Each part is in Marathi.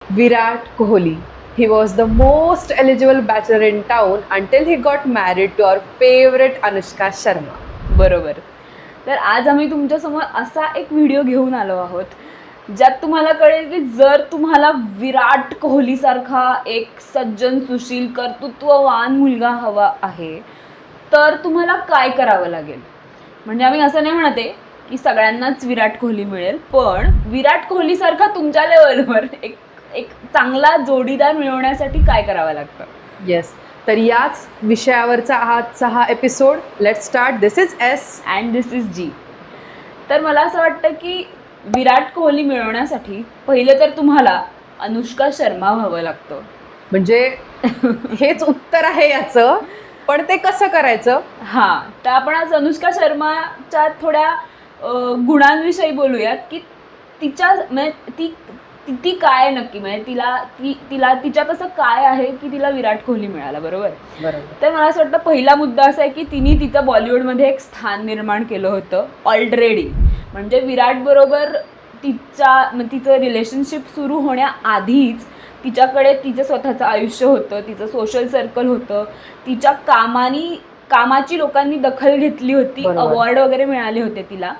Virat Kohli. He was the most eligible bachelor in town until he got married to our favorite Anushka Sharma. बरोबर. तर आज आम्ही तुमच्यासमोर असा एक व्हिडिओ घेऊन आलो आहोत ज्यात तुम्हाला कळेल की जर तुम्हाला विराट कोहलीसारखा एक सज्जन सुशील कर्तृत्ववान मुलगा हवा आहे तर तुम्हाला काय करावं लागेल. म्हणजे आम्ही असं नाही म्हणते की सगळ्यांनाच विराट कोहली मिळेल, पण विराट कोहलीसारखा तुमच्या लेवलवर एक एक चांगला जोडीदार मिळवण्यासाठी काय करावं लागतं. येस, तर याच विषयावरचा आजचा हा episode. Let's start. This is S and this is G. तर मला असं वाटतं की विराट कोहली मिळवण्यासाठी पहिलं तर तुम्हाला अनुष्का शर्मा व्हावं लागतं. म्हणजे हेच उत्तर आहे याचं, पण ते कसं करायचं. हां, तर आपण आज अनुष्का शर्माच्या थोड्या गुणांविषयी बोलूयात की तिच्या म्हणजे ती काय नक्की, म्हणजे तिला तिच्यात असं काय आहे की तिला विराट कोहली मिळाला. बरोबर. तर मला असं वाटतं पहिला मुद्दा असा आहे की तिने तिचं बॉलिवूडमध्ये एक स्थान निर्माण केलं होतं ऑलरेडी. म्हणजे विराट बरोबर तिचं रिलेशनशिप सुरू होण्याआधीच तिच्याकडे तिचं स्वतःचं आयुष्य होतं, तिचं सोशल सर्कल होतं, तिच्या कामाची लोकांनी दखल घेतली होती, अवॉर्ड वगैरे मिळाले होते तिला,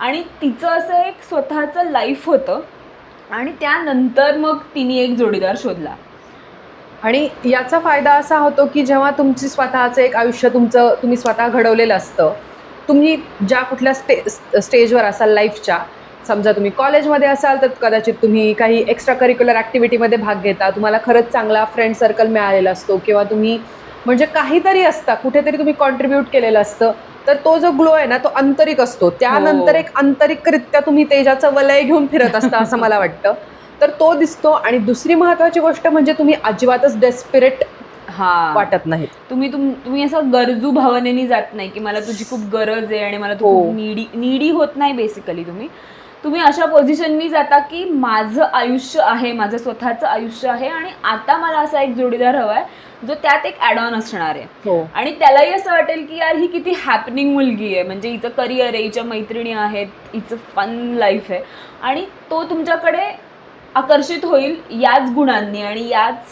आणि तिचं असं एक स्वतःचं लाईफ होतं. आणि त्यानंतर मग तिने एक जोडीदार शोधला. आणि याचा फायदा असा होतो की जेव्हा तुमची स्वतःचं एक आयुष्य तुम्ही स्वतः घडवलेलं असतं, तुम्ही ज्या कुठल्या स्टेजवर असाल लाईफच्या, समजा तुम्ही कॉलेजमध्ये असाल तर कदाचित तुम्ही काही एक्स्ट्रा करिक्युलर ॲक्टिव्हिटीमध्ये भाग घेता, तुम्हाला खरंच चांगला फ्रेंड सर्कल मिळालेला असतो, किंवा तुम्ही म्हणजे काहीतरी असता, कुठेतरी तुम्ही कॉन्ट्रीब्यूट केलेलं असतं, तर तो जो ग्लो आहे ना तो आंतरिक असतो. त्यानंतर एक आंतरिकरित्या तुम्ही तेजाचं वलय घेऊन फिरत असता असं मला वाटतं. तर तो दिसतो. आणि दुसरी महत्त्वाची गोष्ट म्हणजे तुम्ही अजिबातच डेस्पिरेट वाटत नाही. तुम्ही असं गरजू भावनेने जात नाही की मला तुझी खूप गरज आहे आणि मला तू खूप नीडी होत नाही. बेसिकली तुम्ही अशा पोझिशननी जाता की माझं आयुष्य आहे, माझं स्वतःचं आयुष्य आहे, आणि आता मला असा एक जोडीदार हवा आहे जो त्यात एक ॲड ऑन असणार आहे. आणि त्यालाही असं वाटेल की यार ही किती हॅपनिंग मुलगी आहे, म्हणजे हिचं करिअर आहे, हिच्या मैत्रिणी आहेत, हिचं फन लाईफ आहे, आणि तो तुमच्याकडे आकर्षित होईल याच गुणांनी आणि याच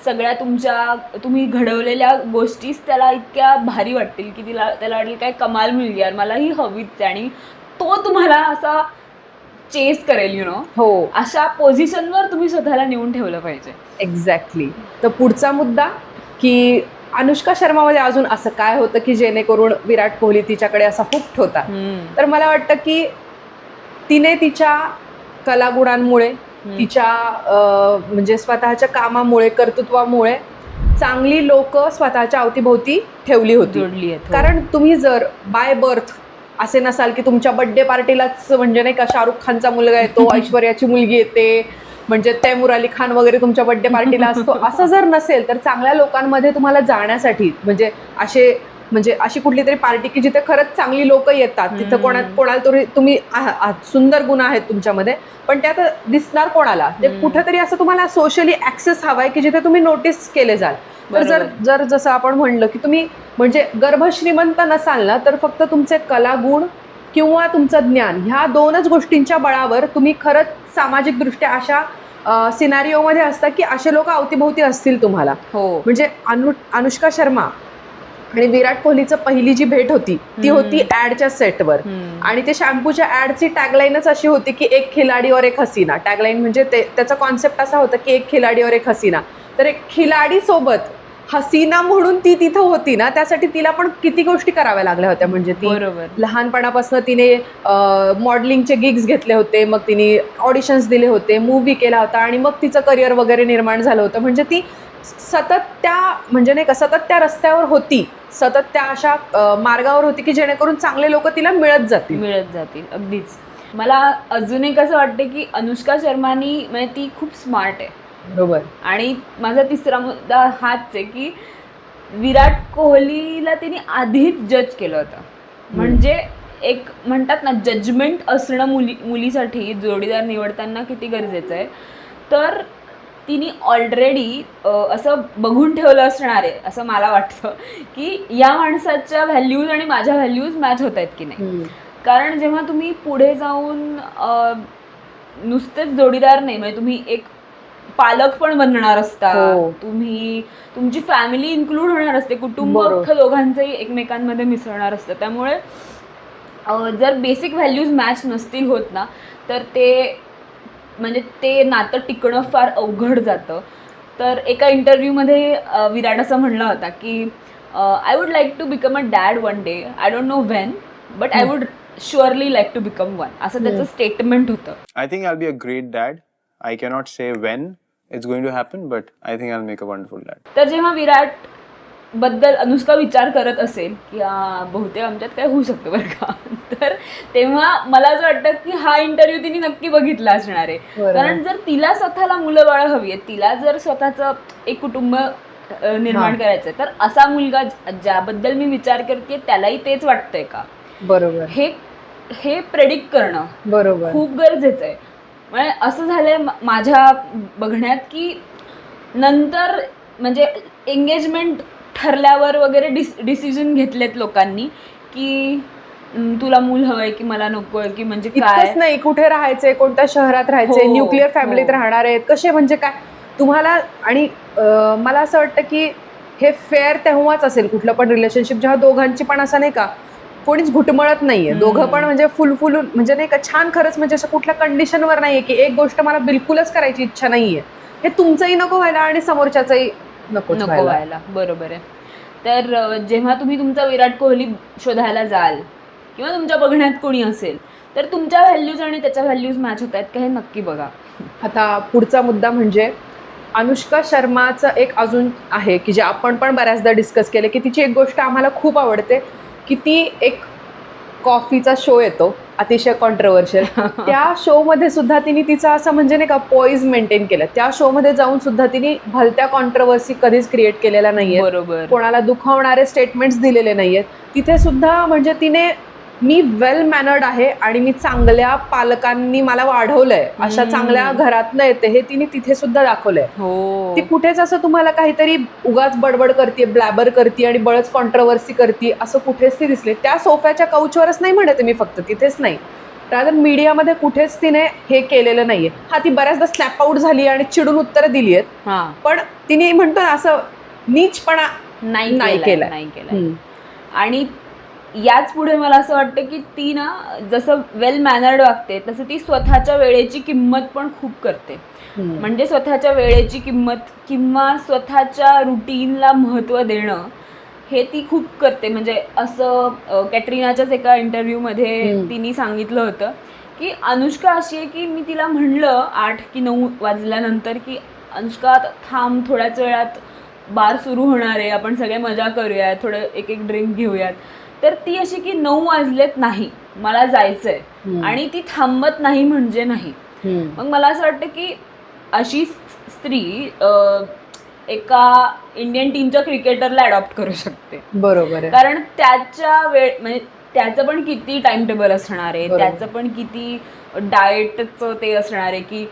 सगळ्या तुम्ही घडवलेल्या गोष्टीच त्याला इतक्या भारी वाटतील की त्याला वाटेल काय कमाल मुलगी, यार मला ही हवीच आहे, आणि तो तुम्हाला असा चेस करेल. अशा पोझिशनवर तुम्ही स्वतःला नेऊन ठेवलं पाहिजे. एक्झॅक्टली. तर पुढचा मुद्दा की अनुष्का शर्मामध्ये अजून असं काय होतं की जेणेकरून विराट कोहली तिच्याकडे असा हुक्ट होता. तर मला वाटतं की तिने तिच्या कलागुणांमुळे, तिच्या म्हणजे स्वतःच्या कामामुळे, कर्तृत्वामुळे चांगली लोक स्वतःच्या अवतीभोवती ठेवली होती. कारण तुम्ही जर बाय बर्थ असे नसाल की तुमच्या बर्थडे पार्टीलाच म्हणजे नाही का शाहरुख खानचा मुलगा येतो, ऐश्वर्याची मुलगी येते, म्हणजे तैमूर अली खान वगैरे तुमच्या बर्थडे पार्टीला असतो, असं जर नसेल तर चांगल्या लोकांमध्ये तुम्हाला जाण्यासाठी म्हणजे अशी कुठली तरी पार्टी की जिथे खरंच चांगली लोक येतात, तिथं कोणाला तरी तुम्ही सुंदर गुण आहेत तुमच्यामध्ये, पण त्यात दिसणार कोणाला, ते कुठेतरी असं तुम्हाला सोशली ॲक्सेस हवाय की जिथे तुम्ही नोटीस केले जाल. तर जर जसं आपण म्हणलं की तुम्ही म्हणजे गर्भश्रीमंत नसाल ना, तर फक्त तुमचे कलागुण किंवा तुमचं ज्ञान ह्या दोनच गोष्टींच्या बळावर तुम्ही खरंच सामाजिकदृष्ट्या अशा सिनारिओमध्ये असता की असे लोक अवतीभोवती असतील तुम्हाला. म्हणजे अनुष्का शर्मा आणि विराट कोहलीचं पहिली जी भेट होती ती होती ऍडच्या सेटवर, आणि ते शॅम्पूच्या ऍडची टॅगलाईनच अशी होती की एक खिलाडी और एक हसीना. टॅगलाईन म्हणजे त्याचा कॉन्सेप्ट असा होता की एक खिलाडी और एक हसीना. तर एक खिलाडी सोबत हसीना म्हणून ती तिथं होती ना, त्यासाठी तिला पण किती गोष्टी कराव्या लागल्या होत्या. म्हणजे ती लहानपणापासून तिने मॉडेलिंगचे गिग्स घेतले होते, मग तिने ऑडिशन्स दिले होते, मूव्ही केला होता, आणि मग तिचं करिअर वगैरे निर्माण झालं होतं. म्हणजे ती सतत त्या रस्त्यावर होती, सतत त्या अशा मार्गावर होती की जेणेकरून चांगले लोक तिला मिळत जातील. अगदीच. मला अजून एक असं वाटतं की अनुष्का शर्मानी म्हणजे ती खूप स्मार्ट आहे. बरोबर. आणि माझा तिसरा मुद्दा हाच आहे की विराट कोहलीला तिने आधीच जज केलं होतं. म्हणजे एक म्हणतात ना, जजमेंट असणं मुलीसाठी जोडीदार निवडताना किती गरजेचं आहे. तर तिने ऑलरेडी असं बघून ठेवलं असणार आहे असं मला वाटतं की या माणसाच्या व्हॅल्यूज आणि माझ्या व्हॅल्यूज मॅच होत आहेत की नाही. कारण जेव्हा तुम्ही पुढे जाऊन नुसतेच जोडीदार नाही, म्हणजे तुम्ही एक पालक पण बनणार असता, हो. तुम्ही तुमची फॅमिली इन्क्लूड होणार असते, कुटुंब बरोबर. अख्खं दोघांचंही एकमेकांमध्ये मिसळणार असतं. त्यामुळे जर बेसिक व्हॅल्यूज मॅच नसतील होत ना, तर म्हणजे ते नातं टिकणं फार अवघड जातं. तर एका इंटरव्ह्यूमध्ये विराट असं म्हणला होता की I would like to become a dad one day, I don't know when, but I would surely like to become one, असं त्याचं स्टेटमेंट होतं. I think I'll be a great dad. I cannot say when it's going to happen, but I think I'll make a wonderful dad. तर जेव्हा विराट बद्दल अनुष्का विचार करत असेल की बहुतेक आमच्यात काय होऊ शकतं बरं का, तर तेव्हा मला असं वाटतं की हा इंटरव्ह्यू तिने नक्की बघितला असणार आहे. बरोबर. कारण जर तिला स्वतःला मुलं बाळ हवी आहेत, तिला जर स्वतःचं एक कुटुंब निर्माण करायचंय, तर असा मुलगा ज्याबद्दल मी विचार करते त्यालाही तेच वाटतंय का, बरोबर. हे प्रेडिक्ट करणं बरोबर. खूप गरजेचं आहे. म्हणजे असं झालंय माझ्या बघण्यात की नंतर म्हणजे एंगेजमेंट ठरल्यावर वगैरे डिसिजन घेतलेत लोकांनी की तुला मूल हवंय की मला नकोय, की म्हणजे काय इतकंच नाही, कुठे राहायचंय, कोणत्या शहरात राहायचंय, हो, न्यूक्लिअर फॅमिलीत हो. राहणार आहेत, कसे म्हणजे काय तुम्हाला. आणि मला असं वाटतं की हे फेअर तेव्हाच असेल कुठलं पण रिलेशनशिप जेव्हा दोघांची पण असं नाही का कोणीच घुटमळत नाहीये, दोघं पण म्हणजे फुलफुलून म्हणजे नाही का छान, खरंच म्हणजे असं कुठल्या कंडिशनवर नाहीये की एक गोष्ट मला बिलकुलच करायची इच्छा नाहीये, हे तुमचंही नको व्हायला आणि समोरच्याचंही नको व्हायला. बरोबर आहे. तर जेव्हा तुम्ही तुमचा विराट कोहली शोधायला जाल किंवा तुमच्या बघण्यात कोणी असेल, तर तुमच्या व्हॅल्यूज आणि त्याच्या व्हॅल्यूज मॅच होत आहेत का हे नक्की बघा. आता पुढचा मुद्दा म्हणजे अनुष्का शर्माचं एक अजून आहे की जे आपण पण बऱ्याचदा डिस्कस केले, की तिची एक गोष्ट आम्हाला खूप आवडते की ती एक कॉफीचा शो येतो अतिशय कॉन्ट्रोवर्शियल, त्या शोमध्ये सुद्धा तिने तिचं असं म्हणजे नाही का पॉईज मेंटेन केलं. त्या शोमध्ये जाऊन सुद्धा तिने भलत्या कॉन्ट्रोवर्सी कधीच क्रिएट केलेल्या नाहीये, बरोबर. कोणाला दुखावणारे स्टेटमेंट्स दिलेले नाहीयेत. तिथे सुद्धा म्हणजे तिने मी वेल मॅनर्ड आहे आणि मी चांगल्या पालकांनी मला वाढवलंय, अशा चांगल्या घरातलं येते हे तिने तिथे सुद्धा दाखवलंय. हो, ती कुठेच असं तुम्हाला काहीतरी उगाच बडबड करते, ब्लॅबर करते आणि बळच कॉन्ट्रोवर्सी करते असं कुठेच ती दिसले. त्या सोफ्याच्या काउचवरच नाही म्हणते मी, फक्त तिथेच नाही, रादर मीडियामध्ये कुठेच तिने हे केलेलं नाहीये. हा, ती बऱ्याचदा स्नॅप आउट झाली आणि चिडून उत्तरं दिली आहेत, पण तिने म्हणतो ना असं नीचपणा नाही केलाय. आणि याच पुढे मला असं वाटतं की ती ना जसं वेल मॅनर्ड वागते तसं ती स्वतःच्या वेळेची किंमत पण खूप करते. म्हणजे स्वतःच्या वेळेची किंमत किंवा स्वतःच्या रुटीनला महत्त्व देणं हे ती खूप करते. म्हणजे असं कॅटरीनाच्याच एका इंटरव्ह्यूमध्ये तिने सांगितलं होतं की अनुष्का अशी आहे की मी तिला म्हणलं 8 की 9 वाजल्यानंतर की अनुष्का थांब, थोड्याच वेळात बार सुरू होणार आहे, आपण सगळे मजा करूयात, थोडं एक एक ड्रिंक घेऊयात, तर ती अशी की 9 वाजलेत नाही, मला जायचंय, आणि ती थांबत नाही म्हणजे नाही. मग मला असं वाटतं की अशी स्त्री एका इंडियन टीमच्या क्रिकेटरला अडॉप्ट करू शकते. बरोबर आहे. कारण त्याच्या म्हणजे त्याचं पण किती टाइम टेबल असणार आहे, त्याचं पण किती डाएटचं ते असणार आहे की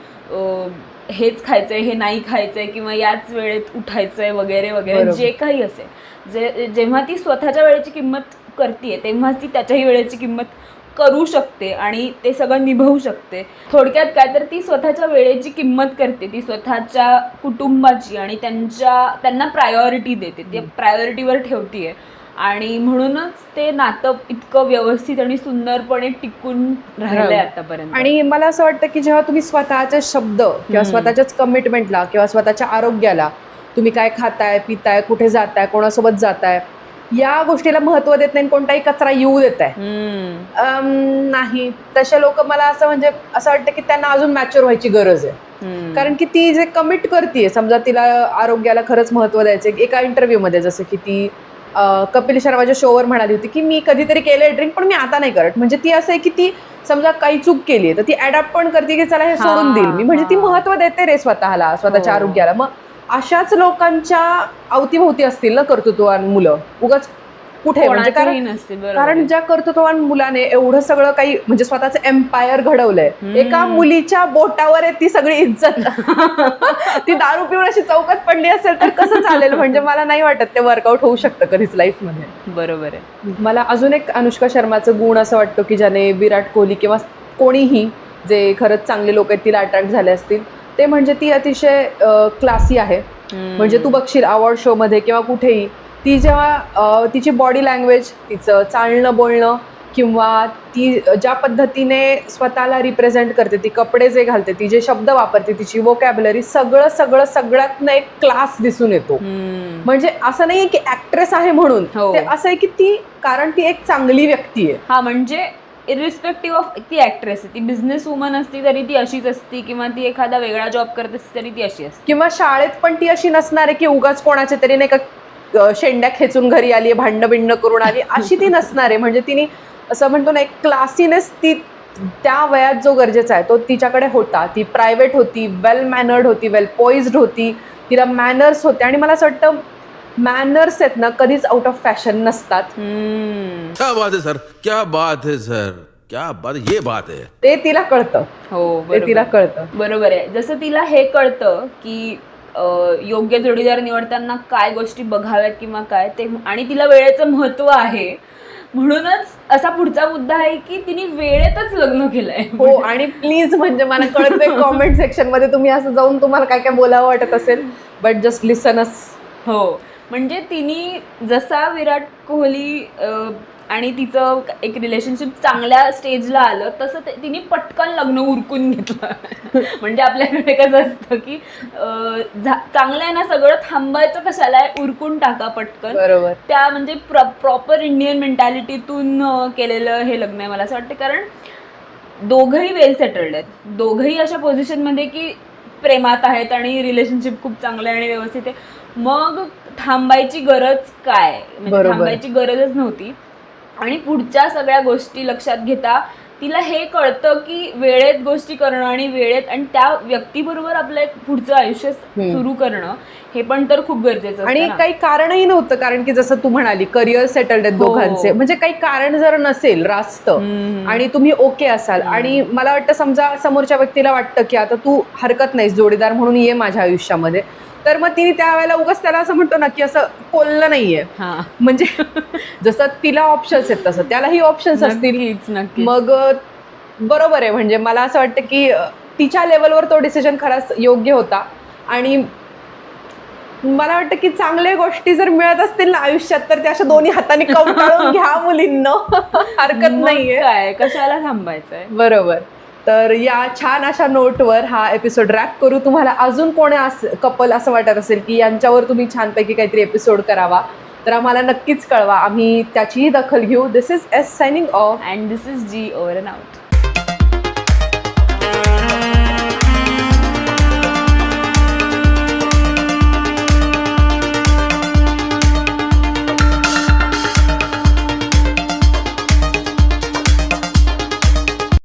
हेच खायचंय, हे नाही खायचंय, किंवा याच वेळेत उठायचंय वगैरे वगैरे, जे काही असेल. जेव्हा ती स्वतःच्या वेळेची किंमत करते तेव्हाच ती त्याच्याही वेळेची किंमत करू शकते आणि ते सगळं निभवू शकते. थोडक्यात काय तर ती स्वतःच्या वेळेची किंमत करते, ती स्वतःच्या कुटुंबाची आणि त्यांना प्रायोरिटी देते, ते प्रायोरिटीवर ठेवतीये, आणि म्हणूनच ते नातं इतकं व्यवस्थित आणि सुंदरपणे टिकून राहिलंय आतापर्यंत. आणि मला असं वाटतं की जेव्हा तुम्ही स्वतःचे शब्द किंवा स्वतःच्याच कमिटमेंटला किंवा स्वतःच्या आरोग्याला, तुम्ही काय खाताय, पिताय, कुठे जाताय, कोणासोबत जाताय, या गोष्टीला महत्व देत नाही, कोणताही कचरा येऊ देत आहे नाही, तसे लोक मला असं म्हणजे असं वाटतं की त्यांना अजून मॅच्युअर व्हायची गरज आहे. कारण की ती जे कमिट करते, समजा तिला आरोग्याला खरंच महत्व द्यायचं. एका इंटरव्ह्यूमध्ये जसं की ती कपिल शर्माच्या शोवर म्हणाली होती की मी कधीतरी केलंय ड्रिंक, पण मी आता नाही करत. म्हणजे ती असं आहे की ती समजा काही चूक केली आहे तर ती अडॅप्ट पण करते की चला हे सोडून देईल मी, म्हणजे ती महत्व देते रे स्वतःला, स्वतःच्या आरोग्याला. मग अशाच लोकांच्या अवतीभोवती असतील ना कर्तृत्ववान मुलं, उगाच कुठे म्हणजे कारण ज्या कर्तृत्ववान मुलाने एवढं सगळं काही म्हणजे स्वतःचं एम्पायर घडवलंय, एका मुलीच्या बोटावर आहे ती सगळी इज्जत. ती दारू पिऊन अशी चौकात पडली असेल तर कसं चालेल? म्हणजे मला नाही वाटत ते वर्कआउट होऊ शकतं कधीच लाईफमध्ये. बरोबर आहे. मला अजून एक अनुष्का शर्माचं गुण असं वाटतं की ज्याने विराट कोहली किंवा कोणीही जे खरंच चांगले लोक आहेत तिला अट्रॅक्ट झाले असतील, ते म्हणजे ती अतिशय क्लासी आहे. म्हणजे तू बघशील अवॉर्ड शो मध्ये किंवा कुठेही ती जेव्हा तिची बॉडी लँग्वेज, तिचं चालणं बोलणं किंवा ती ज्या पद्धतीने स्वतःला रिप्रेझेंट करते, ती कपडे जे घालते, ती जे शब्द वापरते, तिची वोकॅब्युलरी, सगळ्यातनं एक क्लास दिसून येतो. म्हणजे असं नाहीये की ऍक्ट्रेस आहे म्हणून, ते असं आहे की ती, कारण ती एक चांगली व्यक्ती आहे. हा, म्हणजे इरिस्पेक्टिव्ह ऑफ ती ऍक्ट्रेस आहे, ती बिझनेस वुमन असती तरी ती अशीच असती, किंवा ती एखादा वेगळा जॉब करत असती तरी ती अशी असते. किंवा शाळेत पण ती अशी नसणार आहे की उगाच कोणाच्या तरी नाही का शेंड्या खेचून घरी आली, भांडणं बिंडणं करून आली, अशी ती नसणार आहे. म्हणजे तिने असं म्हणतो ना, एक क्लासीनेस ती त्या वयात जो गरजेचा आहे तो तिच्याकडे होता. ती प्रायव्हेट होती, वेल मॅनर्ड होती, वेल पॉइज्ड होती, तिला मॅनर्स होते. आणि मला असं वाटतं मॅनर्स आहेत ना, कधीच आउट ऑफ फॅशन नसतात. क्या बात है सर, क्या बात है सर, क्या बात, ये बात है. ते तिला कळतं. हो, ते तिला कळतं. बरोबर आहे. जसं तिला हे कळतं की योग्य जोडीदार निवडताना काय गोष्टी बघाव्यात किंवा काय ते, आणि तिला वेळेचं महत्व आहे. म्हणूनच असा पुढचा मुद्दा आहे की तिने वेळेतच लग्न केलंय. हो, आणि प्लीज, म्हणजे मला कळतंय कॉमेंट सेक्शन मध्ये तुम्ही असं जाऊन तुम्हाला काय काय बोलावं वाटत असेल, बट जस्ट लिसनच. हो, म्हणजे तिने जसा विराट कोहली आणि तिचं एक रिलेशनशिप चांगल्या स्टेजला आलं तसं तिने पटकन लग्न उरकून घेतलं. म्हणजे आपल्याकडे कसं असतं की चांगलं आहे ना सगळं, थांबायचं कशाला आहे, उरकून टाका पटकन. बरोबर. त्या म्हणजे प्रॉपर इंडियन मेंटॅलिटीतून केलेलं हे लग्न आहे मला असं वाटतं. कारण दोघंही वेल सेटल्ड आहेत, दोघंही अशा पोझिशनमध्ये की प्रेमात आहेत आणि रिलेशनशिप खूप चांगलं आहे आणि व्यवस्थित आहे. मग थांबायची गरज काय, म्हणजे थांबायची गरजच नव्हती. आणि पुढच्या सगळ्या गोष्टी लक्षात घेता तिला हे कळतं की वेळेत गोष्टी करणं आणि वेळेत आणि त्या व्यक्तीबरोबर आपलं एक पुढचं आयुष्य सुरू करणं हे पण तर खूप गरजेचं. आणि काही कारणही नव्हतं, कारण की जसं तू म्हणाली करिअर सेटल्ड आहेत दोघांचे. म्हणजे काही कारण जर नसेल रास्त आणि तुम्ही ओके असाल, आणि मला वाटतं समजा समोरच्या व्यक्तीला वाटतं की आता तू हरकत नाहीस जोडीदार म्हणून ये माझ्या आयुष्यामध्ये, तर मग तिने त्यावेळेला उगाच त्याला असं म्हणतो ना की असं कोल्लं नाहीये. म्हणजे जसं तिला ऑप्शन्स आहेत तसं त्यालाही ऑप्शन्स असतील. मग बरोबर आहे. म्हणजे मला असं वाटतं की तिच्या लेवलवर तो डिसिजन खराच योग्य होता. आणि मला वाटतं की चांगल्या गोष्टी जर मिळत असतील ना आयुष्यात तर त्या अशा दोन्ही हाताने कवटाळून घ्या मुलींना, हरकत नाहीये. काय, कशाला थांबायचंय. बरोबर. तर या छान अशा नोटवर हा एपिसोड रॅप करू. तुम्हाला अजून कोणी कपल असं वाटत असेल की यांच्यावर तुम्ही छानपैकी काहीतरी एपिसोड करावा तर आम्हाला नक्कीच कळवा, आम्ही त्याचीही दखल घेऊ. This is S signing off and this is G, over and out.